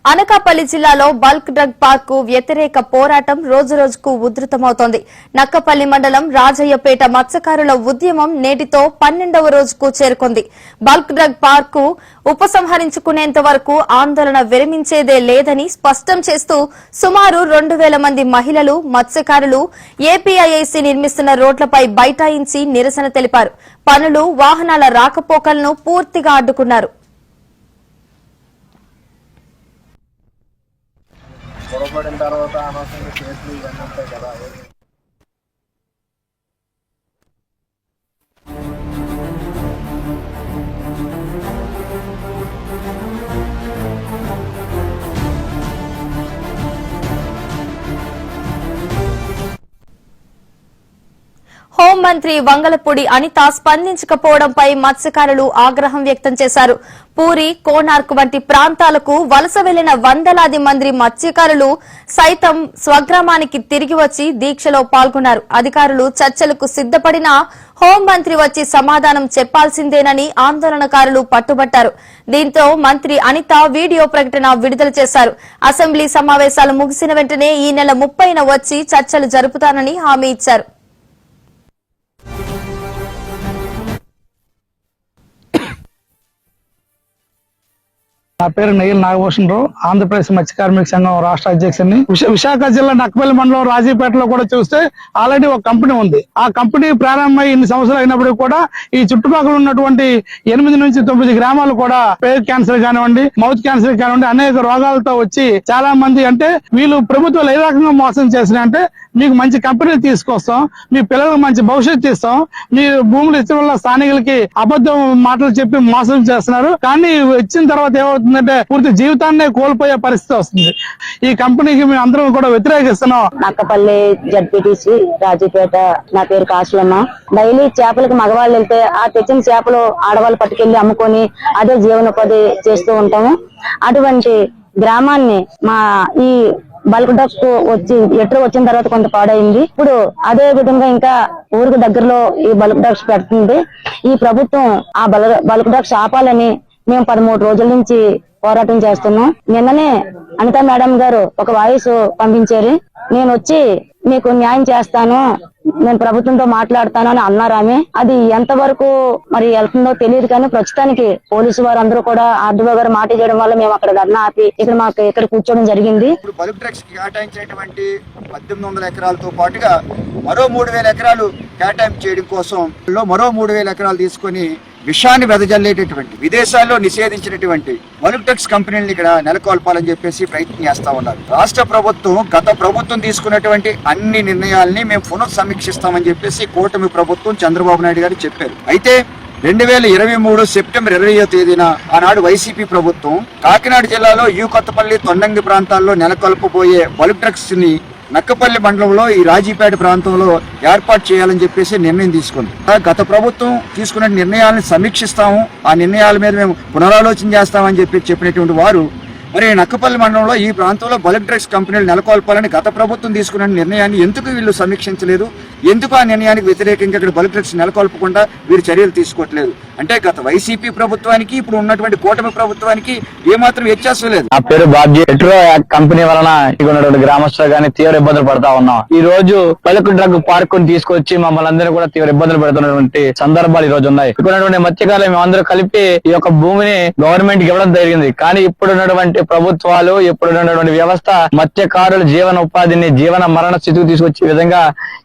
అనకాపల్లి జిల్లాలో bulk drug park వ్యతిరేక పోరాటం రోజురోజుకు ఉధృతమవుతోంది. నక్కపల్లి మండలం రాజయ్యపేట మత్స్యకారుల ఉద్యమం నేటితో 12వ రోజుకు చేరుకుంది. బల్క్ డ్రగ్ పార్కు ఉపసంహరించుకునేంత వరకు ఆందోళన విరమించేదే లేదని స్పష్టం చేస్తూ సుమారు 2000 మంది మహిళలు, మత్స్యకారులు ఏపీఐఐసీ నిర్మిస్తున్న రోడ్లపై బైఠాయించి నిరసన తెలిపారు. పనులు, వాహనాల రాకపోకలను పూర్తిగా అడ్డుకున్నారు. గొడవపడిన తర్వాత అనవసరంగా కేసులు ఇవన్నీ ఉంటాయి కదా. హోంమంత్రి వంగలపూడి అనిత స్పందించకపోవడంపై మత్స్యకారులు ఆగ్రహం వ్యక్తం చేశారు. పూరి, కోనార్క్ వంటి ప్రాంతాలకు వలస వెళ్లిన వందలాది మంది మత్స్యకారులు సైతం స్వగ్రామానికి తిరిగి వచ్చి దీక్షలో పాల్గొన్నారు. అధికారులు చర్చలకు సిద్దపడినా హోంమంత్రి వచ్చి సమాధానం చెప్పాల్సిందేనని ఆందోళనకారులు పట్టుబట్టారు. దీంతో మంత్రి అనిత వీడియో ప్రకటన విడుదల చేశారు. అసెంబ్లీ సమావేశాలు ముగిసిన వెంటనే ఈ నెల 30న వచ్చి చర్చలు జరుపుతానని హామీ ఇచ్చారు. నా పేరు నెయ్యిల నాగభూషణరావు, ఆంధ్రప్రదేశ్ మత్స్య కార్మిక సంఘం రాష్ట్ర అధ్యక్షుడిని. విశాఖ జిల్లా నక్కపల్లి మండలం రాజీపేటలో కూడా చూస్తే ఆల్రెడీ ఒక కంపెనీ ఉంది. ఆ కంపెనీ ప్రారంభమై ఇన్ని సంవత్సరాలు అయినప్పటికీ కూడా ఈ చుట్టుపక్కల ఉన్నటువంటి 8 నుంచి 9 గ్రామాలు కూడా పేర్ క్యాన్సర్ కానివ్వండి, మౌత్ క్యాన్సర్ కానివ్వండి, అనేక రోగాలతో వచ్చి చాలా మంది, అంటే వీళ్ళు ప్రభుత్వాలు ఏ రకంగా మోసం చేసినా అంటే మీకు మంచి కంపెనీలు తీసుకొస్తాం, మీ పిల్లలకు మంచి భవిష్యత్తు ఇస్తాం, మీ భూములు ఇచ్చడం వల్ల స్థానికులకి అబద్ధం మాటలు చెప్పి మోసం చేస్తున్నారు. కానీ ఇచ్చిన తర్వాత ఏమవుతుందంటే పూర్తి జీవితాన్నే కోల్పోయే పరిస్థితి వస్తుంది. ఈ కంపెనీకి మేము అందరం కూడా వ్యతిరేకిస్తున్నాం. నక్కపల్లి జడ్పీటీసీ రాజీపేట. నా పేరు కాసులమ్మ. డైలీ చేపలకు మగవాళ్ళు వెళ్తే ఆ తెచ్చిన చేపలు ఆడవాళ్ళు పట్టుకెళ్లి అమ్ముకొని అదే జీవనోపాధి చేస్తూ ఉంటాము. అటువంటి గ్రామాన్ని మా ఈ బల్క్ డ్రగ్స్ వచ్చి ఎట్రు వచ్చిన తర్వాత కొంత పాడైంది. ఇప్పుడు అదే విధంగా ఇంకా ఊరికి దగ్గరలో ఈ బల్క్ డ్రగ్స్ పెడుతుంది. ఈ ప్రభుత్వం ఆ బల్క్ డ్రగ్స్ ఆపాలని మేము 13 రోజుల నుంచి పోరాటం చేస్తున్నాం. నిన్ననే అనిత మేడం గారు ఒక వాయిస్ పంపించారు. నేను వచ్చి మీకు న్యాయం చేస్తాను, నేను ప్రభుత్వంతో మాట్లాడతాను అని అన్నారు ఆమె. అది ఎంత వరకు మరి వెళ్తుందో తెలియదు. కానీ ప్రస్తుతానికి పోలీసు వారు అందరూ కూడా ఆర్డీఓ గారు మాట చేయడం వల్ల మేము అక్కడ ధర్నా ఆపి ఇక్కడ కూర్చోవడం జరిగింది. ఇప్పుడు బల్క్ డ్రగ్స్ కి కేటాయించినటువంటి 1800 ఎకరాలతో పాటుగా మరో 3000 ఎకరాలు కేటాయింపు చేయడం కోసం మరో 3000 ఎకరాలు తీసుకొని విషాన్ని వెదజల్లేటటువంటి విదేశాల్లో నిషేధించినటువంటి బల్క్ డ్రగ్స్ కంపెనీలను ఇక్కడ నెలకొల్పాలని చెప్పేసి ప్రయత్నం చేస్తా ఉన్నారు. రాష్ట్ర ప్రభుత్వం గత ప్రభుత్వం తీసుకున్నటువంటి అన్ని నిర్ణయాలని మేము పునఃసమీక్షిస్తామని చెప్పేసి కూటమి ప్రభుత్వం చంద్రబాబు నాయుడు గారు చెప్పారు. అయితే 2023 సెప్టెంబర్ 20వ తేదీన ఆనాడు వైసీపీ ప్రభుత్వం కాకినాడ జిల్లాలో కొత్తపల్లి, తొండంగి ప్రాంతాల్లో నెలకొల్పబోయే బల్క్ డ్రగ్స్ ని నక్కపల్లి మండలంలో ఈ రాజీపేట ప్రాంతంలో ఏర్పాటు చేయాలని చెప్పేసి నిర్ణయం తీసుకుంది. గత ప్రభుత్వం తీసుకున్న నిర్ణయాలను సమీక్షిస్తాము, ఆ నిర్ణయాల మీద మేము పునరాలోచన చేస్తామని చెప్పినటువంటి వారు మరి నక్కపల్లి మండలంలో ఈ ప్రాంతంలో బల్క్ డ్రగ్స్ కంపెనీలు నెలకొల్పాలని గత ప్రభుత్వం తీసుకున్న నిర్ణయాన్ని ఎందుకు వీళ్ళు సమీక్షించలేదు? ఎందుకు ఆ నిర్ణయానికి వ్యతిరేకంగా ఇక్కడ బల్క్ డ్రగ్స్ నెలకొల్పకుండా వీరు చర్యలు తీసుకోవట్లేదు? అంటే గత వైసీపీ ప్రభుత్వానికి ఇప్పుడు ఉన్నటువంటి కూటమి ప్రభుత్వానికి ఏమాత్రం వ్యత్యాసం లేదు. ఆ పేరు బాబ్జీ. ఎట్రో కంపెనీ వలన ఉన్నటువంటి గ్రామస్తులు కానీ తీవ్ర ఇబ్బందులు పడతా ఉన్నాం. ఈ రోజు బల్క్ డ్రగ్ పార్క్ తీసుకొచ్చి మమ్మల్ని అందరూ కూడా తీవ్ర ఇబ్బందులు పెడుతున్నటువంటి సందర్భాలు ఈ రోజు ఉన్నాయి. ఇక్కడ ఉన్నటువంటి మత్స్యకారులు మేమందరూ కలిపి ఈ యొక్క భూమిని గవర్నమెంట్ కి ఇవ్వడం జరిగింది. కానీ ఇప్పుడు ఉన్నటువంటి ప్రభుత్వాలు, ఇప్పుడున్నటువంటి వ్యవస్థ మత్స్యకారుల జీవన ఉపాధిని జీవన మరణ స్థితికి తీసుకొచ్చే విధంగా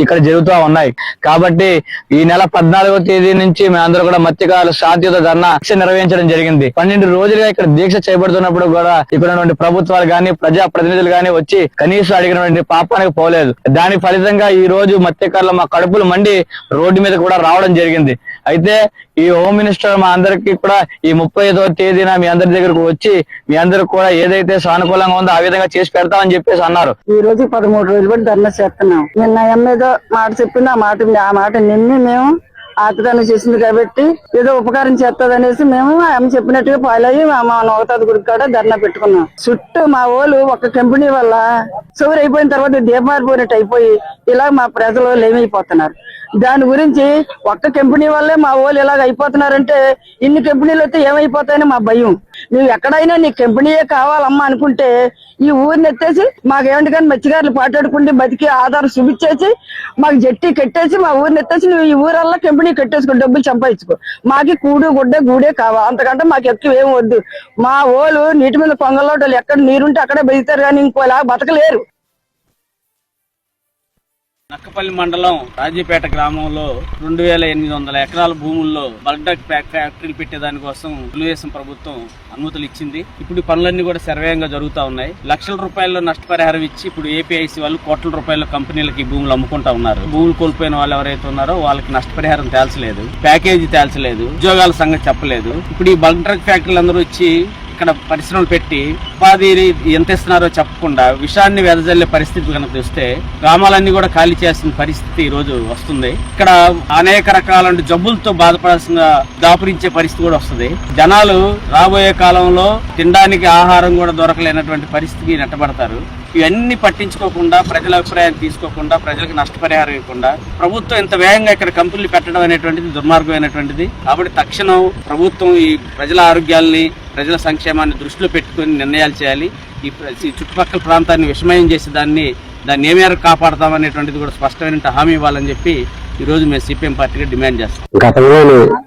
ఇక్కడ జరుగుతూ ఉన్నాయి. కాబట్టి ఈ నెల 14వ తేదీ నుంచి మేమందరూ కూడా మత్స్యకారుల శాంతియుత ధర్నా నిర్వహించడం జరిగింది. 12 రోజులుగా ఇక్కడ దీక్ష చేపడుతున్నప్పుడు కూడా ఇక్కడ ప్రభుత్వాలు గాని, ప్రజా ప్రతినిధులు గాని వచ్చి కనీసం అడిగినటువంటి పాపానికి పోలేదు. దాని ఫలితంగా ఈ రోజు మత్స్యకారులు మా కడుపులు మండి రోడ్డు మీద కూడా రావడం జరిగింది. అయితే ఈ హోమ్ మినిస్టర్ మా అందరికి కూడా ఈ 35వ తేదీన మీ అందరి దగ్గరకు వచ్చి మీ అందరికి కూడా ఏదైతే సానుకూలంగా ఉందో ఆ విధంగా చేసి పెడతామని చెప్పేసి అన్నారు. ఈ రోజు 13 రోజులు బట్టి ధర్నా చేస్తున్నాం. నిన్న ఏదో మాట చెప్పింది, ఆ మాట నిన్ను మేము ఆతగానే చేసింది కాబట్టి ఏదో ఉపకారం చేస్తుంది అనేసి మేము ఆమె చెప్పినట్టుగా ఫాలో అయ్యి మా నవతాత గుడి కాడ ధర్నా పెట్టుకున్నాం. చుట్టూ మా వాళ్ళు ఒక కంపెనీ వల్ల సౌరు అయిపోయిన తర్వాత దీపారిపోయినట్టు అయిపోయి ఇలా మా ప్రజలు లేమైపోతున్నారు. దాని గురించి ఒక్క కంపెనీ వల్లే మా వాళ్ళు ఇలాగ అయిపోతున్నారంటే ఇన్ని కంపెనీలు వస్తే ఏమైపోతాయని మా భయం. నువ్వు ఎక్కడైనా నీ కంపెనీయే కావాలమ్మా అనుకుంటే ఈ ఊరిని ఎత్తేసి మాకేమిటి కానీ మత్స్యకారులు పాటాడుకుంటే బతికి ఆధారం చూపించేసి మాకు జట్టి కట్టేసి మా ఊరిని ఎత్తేసి నువ్వు ఈ ఊరల్లా కంపెనీ కట్టేసుకో, డబ్బులు సంపాదించుకో. మాకి గూడే కావాలి, అంతకంటే మాకు ఎక్కువ ఏం వద్దు. మా ఓళ్ళు నీటి మీద కొంగలోటలు ఎక్కడ నీరుంటే అక్కడే బతుకుతారు కానీ ఇంకోలా బతకలేరు. నక్కపల్లి మండలం రాజీపేట గ్రామంలో 2800 ఎకరాల భూముల్లో బల్క్ డ్రగ్ ఫ్యాక్టరీలు పెట్టేదానికోసం తెలుగుదేశం ప్రభుత్వం అనుమతులు ఇచ్చింది. ఇప్పుడు పనులన్నీ కూడా సర్వేయంగా జరుగుతూ ఉన్నాయి. లక్షల రూపాయల్లో నష్టపరిహారం ఇచ్చి ఇప్పుడు ఏపీఐసి వాళ్ళు కోట్ల రూపాయల కంపెనీలకి భూములు అమ్ముకుంటా ఉన్నారు. భూములు కోల్పోయిన వాళ్ళు ఎవరైతే ఉన్నారో వాళ్ళకి నష్టపరిహారం తేల్చలేదు, ప్యాకేజీ తేల్చలేదు, ఉద్యోగాల సంగతి చెప్పలేదు. ఇప్పుడు ఈ బల్క్ డ్రగ్ ఫ్యాక్టరీలు అందరూ వచ్చి ఇక్కడ పరిశ్రమలు పెట్టి ఉపాధి ఎంత ఇస్తున్నారో చెప్పకుండా విషాన్ని వెదజల్లే పరిస్థితి కనుక చూస్తే గ్రామాలన్నీ కూడా ఖాళీ చేసిన పరిస్థితి ఈ రోజు వస్తుంది. ఇక్కడ అనేక రకాల జబ్బులతో బాధపడాల్సిన దాపురించే పరిస్థితి కూడా వస్తుంది. జనాలు రాబోయే కాలంలో తినడానికి ఆహారం కూడా దొరకలేనటువంటి పరిస్థితికి నెట్టబడతారు. ఇవన్నీ పట్టించుకోకుండా, ప్రజల అభిప్రాయాన్ని తీసుకోకుండా, ప్రజలకు నష్టపరిహారం ఇవ్వకుండా ప్రభుత్వం ఇంత వేగంగా ఇక్కడ కంపెనీలు పెట్టడం అనేటువంటిది దుర్మార్గమైనటువంటిది. కాబట్టి తక్షణం ప్రభుత్వం ఈ ప్రజల ఆరోగ్యాల్ని, ప్రజల సంక్షేమాన్ని దృష్టిలో పెట్టుకుని నిర్ణయాలు చేయాలి. ఈ చుట్టుపక్కల ప్రాంతాన్ని విషమయం చేసి దాన్ని ఏ మేరకు కాపాడతామనేటువంటిది కూడా స్పష్టమైన హామీ ఇవ్వాలని చెప్పి ఈ రోజు మేము సిపిఎం పార్టీగా డిమాండ్ చేస్తాం. గతంలో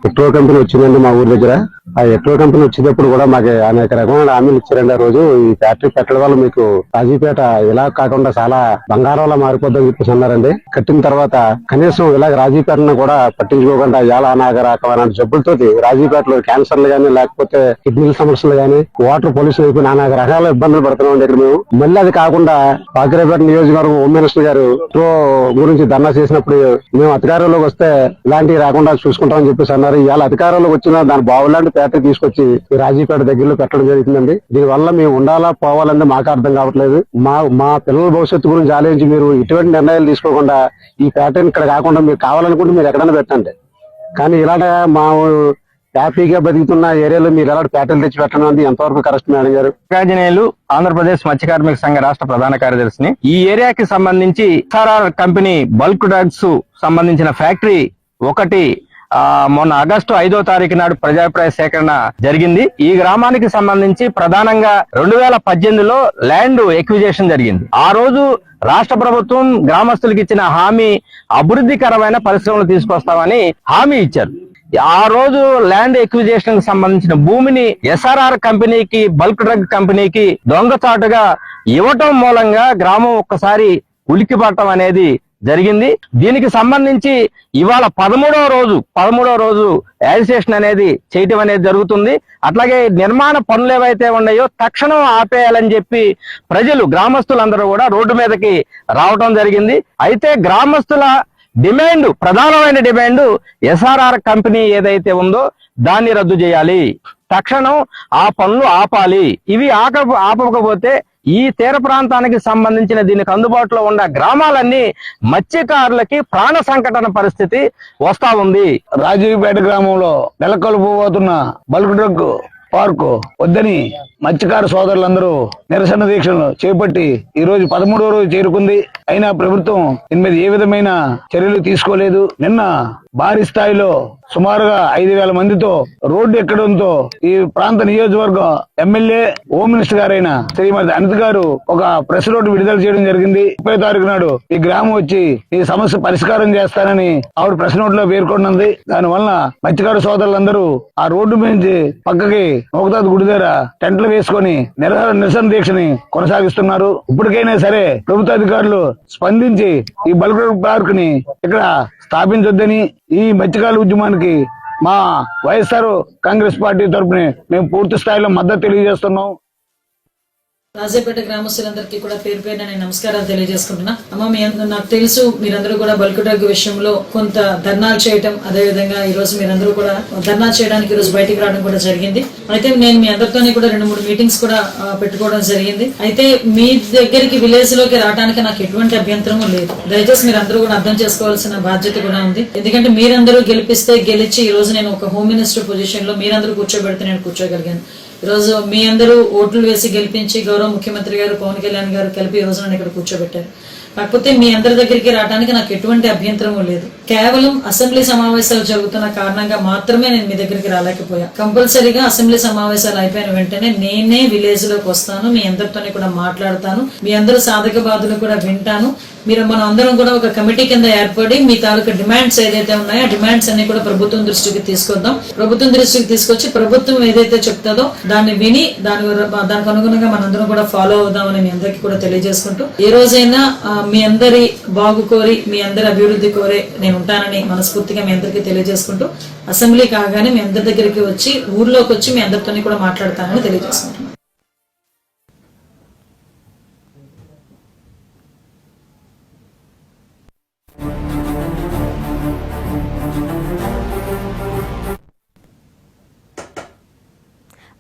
ఎట్రో కంపెనీ వచ్చిందండి మా ఊరి దగ్గర. ఆ ఎట్రో కంపెనీ వచ్చేటప్పుడు కూడా మాకు అనేక రకమైన హామీలు ఇచ్చారండి. ఆ రోజు ఈ ఫ్యాక్టరీ పెట్టడం వల్ల మీకు రాజీపేట ఇలా కాకుండా చాలా బంగారంలా మారిపోద్దని చెప్పేసి అన్నారండి. కట్టిన తర్వాత కనీసం ఇలాగ రాజీపేటను కూడా పట్టించుకోకుండా ఇలా రకమైన జబ్బులతో రాజీపేటలో క్యాన్సర్లు గానీ, లేకపోతే కిడ్నీల సమస్యలు గానీ, వాటర్ పొల్యూషన్ అయిపోయి నానా రకాల ఇబ్బందులు పడుతున్నాం ఇక్కడ మేము. మళ్ళీ అది కాకుండా పాకిరేపేట నియోజకవర్గం హోమ్ మినిస్టర్ గారు ఎట్రో గురించి ధర్నా చేసినప్పుడు మేము అధికారంలోకి వస్తే ఇలాంటివి రాకుండా చూసుకుంటామని చెప్పేసి అన్నారు. ఇవాళ అధికారంలోకి వచ్చిన దాని బావులాంటి ఫ్యాక్టరీ తీసుకొచ్చి ఈ రాజీపేట దగ్గరలో పెట్టడం జరుగుతుందండి. దీనివల్ల మేము ఉండాలా పోవాలంటే మాకు అర్థం కావట్లేదు. మా పిల్లల భవిష్యత్తు గురించి ఆలోచించి మీరు ఇటువంటి నిర్ణయాలు తీసుకోకుండా ఈ ఫ్యాక్టరీని ఇక్కడ కాకుండా మీరు కావాలనుకుంటే మీరు ఎక్కడైనా పెట్టండి. కానీ ఇలాంటి మా హ్యాపీగా బతుకుతున్న ఏరియాలో మీరు ఎలాంటి ఫ్యాక్టరీలు తెచ్చి పెట్టడం అనేది ఎంతవరకు కరెక్ట్ మేడం గారు? ఆంజనేయులు, ఆంధ్రప్రదేశ్ మత్స్య కార్మిక సంఘ రాష్ట్ర ప్రధాన కార్యదర్శిని. ఈ ఏరియాకి సంబంధించి ఎస్ఆర్ఆర్ కంపెనీ బల్క్ డ్రగ్స్ సంబంధించిన ఫ్యాక్టరీ ఒకటి మొన్న ఆగస్టు 5వ తారీఖు నాడు ప్రజాభిప్రాయ సేకరణ జరిగింది. ఈ గ్రామానికి సంబంధించి ప్రధానంగా 2018లో ల్యాండ్ ఎక్విజేషన్ జరిగింది. ఆ రోజు రాష్ట్ర ప్రభుత్వం గ్రామస్తులకు ఇచ్చిన హామీ అభివృద్ధికరమైన పరిశ్రమలు తీసుకొస్తామని హామీ ఇచ్చారు. ఆ రోజు ల్యాండ్ ఎక్విజేషన్ కి సంబంధించిన భూమిని ఎస్ఆర్ఆర్ కంపెనీకి, బల్క్ డ్రగ్ కంపెనీకి దొంగచాటుగా ఇవ్వటం మూలంగా గ్రామం ఒక్కసారి ఉలిక్కిపడటం అనేది జరిగింది. దీనికి సంబంధించి ఇవాళ 13వ రోజు యాజిటేషన్ అనేది చేయటం అనేది జరుగుతుంది. అట్లాగే నిర్మాణ పనులు ఏవైతే ఉన్నాయో తక్షణం ఆపేయాలని చెప్పి గ్రామస్తులందరూ కూడా రోడ్డు మీదకి రావటం జరిగింది. అయితే గ్రామస్తుల డిమాండ్, ప్రధానమైన డిమాండ్ ఎస్ఆర్ఆర్ కంపెనీ ఏదైతే ఉందో దాన్ని రద్దు చేయాలి, తక్షణం ఆ పనులు ఆపాలి. ఇవి ఆపకపోతే ఈ తీర ప్రాంతానికి సంబంధించిన దీనికి అందుబాటులో ఉన్న గ్రామాలన్నీ మత్స్యకారులకి ప్రాణ సంకటన పరిస్థితి వస్తా ఉంది. రాజీపేట గ్రామంలో నెలకొల్పబోతున్న బల్క్ డ్రగ్ పార్కు వద్దని మత్స్యకార సోదరులందరూ నిరసన దీక్షలు చేపట్టి ఈ రోజు 13వ రోజు చేరుకుంది. అయినా ప్రభుత్వం దీని మీద ఏ విధమైన చర్యలు తీసుకోలేదు. నిన్న భారీ స్థాయిలో సుమారుగా 5,000 మందితో రోడ్డు ఎక్కడంతో ఈ ప్రాంత నియోజకవర్గం ఎమ్మెల్యే హోమ్ మినిస్టర్ గారైన శ్రీమతి అనిత గారు ఒక ప్రెస్ నోట్ విడుదల చేయడం జరిగింది. 30వ తారీఖు నాడు ఈ గ్రామం వచ్చి ఈ సమస్య పరిష్కారం చేస్తానని ఆవిడ ప్రెస్ నోట్ లో పేర్కొన్నది. దాని వలన మత్స్యకార సోదరులందరూ ఆ రోడ్డు నుంచి పక్కకి నోకతాత గుడి దగ్గర టెంట్లు వేసుకొని నిరసన దీక్షని కొనసాగిస్తున్నారు. ఇప్పటికైనా సరే ప్రభుత్వ అధికారులు స్పందించి ఈ బల్క్ డ్రగ్ పార్క్ ని ఇక్కడ స్థాపించొద్దని, ఈ మత్స్యకారుల ఉద్యమానికి మా వైఎస్ఆర్ కాంగ్రెస్ పార్టీ తరఫున మేము పూర్తి స్థాయిలో మద్దతు తెలియజేస్తున్నాం. రాజాపేట గ్రామస్తులందరికీ కూడా పేరు పేరున నేను నమస్కారాలు తెలియజేసుకుంటున్నా. అమ్మ మీ నాకు తెలుసు మీరందరూ కూడా బల్క్ డ్రగ్ విషయంలో కొంత ధర్నాలు చేయటం, అదేవిధంగా ఈ రోజు మీరందరూ కూడా ధర్నా చేయడానికి ఈ రోజు బయటికి రావడం కూడా జరిగింది. అయితే నేను మీ అందరితోనే కూడా 2-3 మీటింగ్స్ కూడా పెట్టుకోవడం జరిగింది. అయితే మీ దగ్గరికి విలేజ్ లోకి రావడానికి నాకు ఎటువంటి అభ్యంతరము లేదు. దయచేసి మీరందరూ కూడా అర్థం చేసుకోవాల్సిన బాధ్యత కూడా ఉంది. ఎందుకంటే మీరందరూ గెలిచి ఈ రోజు నేను ఒక హోమ్ మినిస్టర్ పొజిషన్ లో మీరందరూ కూర్చోబెడితే నేను కూర్చోగలిగాను. ఈ రోజు మీ అందరూ ఓట్లు వేసి గెలిపించి గౌరవ ముఖ్యమంత్రి గారు పవన్ కళ్యాణ్ గారు కలిపి ఈ రోజు నన్ను ఇక్కడ కూర్చోబెట్టారు. కాకపోతే మీ అందరి దగ్గరికి రావడానికి నాకు ఎటువంటి అభ్యంతరము లేదు. కేవలం అసెంబ్లీ సమావేశాలు జరుగుతున్న కారణంగా మాత్రమే నేను మీ దగ్గరికి రాలేకపోయా. కంపల్సరీగా అసెంబ్లీ సమావేశాలు అయిపోయిన వెంటనే నేనే విలేజ్ లోకి వస్తాను, మీ అందరితోనే కూడా మాట్లాడతాను, మీ అందరూ సాధక బాధలు కూడా వింటాను. మనం అందరం కూడా ఒక కమిటీ కింద ఏర్పడి మీ తాలూకా డిమాండ్స్ ఏదైతే ఉన్నాయో ఆ డిమాండ్స్ అన్ని కూడా ప్రభుత్వం దృష్టికి తీసుకొద్దాం. ప్రభుత్వం దృష్టికి తీసుకొచ్చి ప్రభుత్వం ఏదైతే చెప్తుందో దాన్ని విని దానికి అనుగుణంగా మనందరం కూడా ఫాలో అవుదామని మీ అందరికీ కూడా తెలియజేసుకుంటూ, ఏ రోజైనా మీ అందరి బాగు కోరి మీ అందరి అభివృద్ధి కోరే నేను ఉంటానని మనస్ఫూర్తిగా మీ అందరికీ తెలియజేసుకుంటూ, అసెంబ్లీ కాగానే మీ అందరి దగ్గరికి వచ్చి ఊర్లోకి వచ్చి మీ అందరితోని కూడా మాట్లాడతానని తెలియజేసుకుంటున్నాను.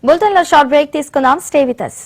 బులెటిన్ లో షార్ట్ బ్రేక్ తీసుకుందాం. Stay with us.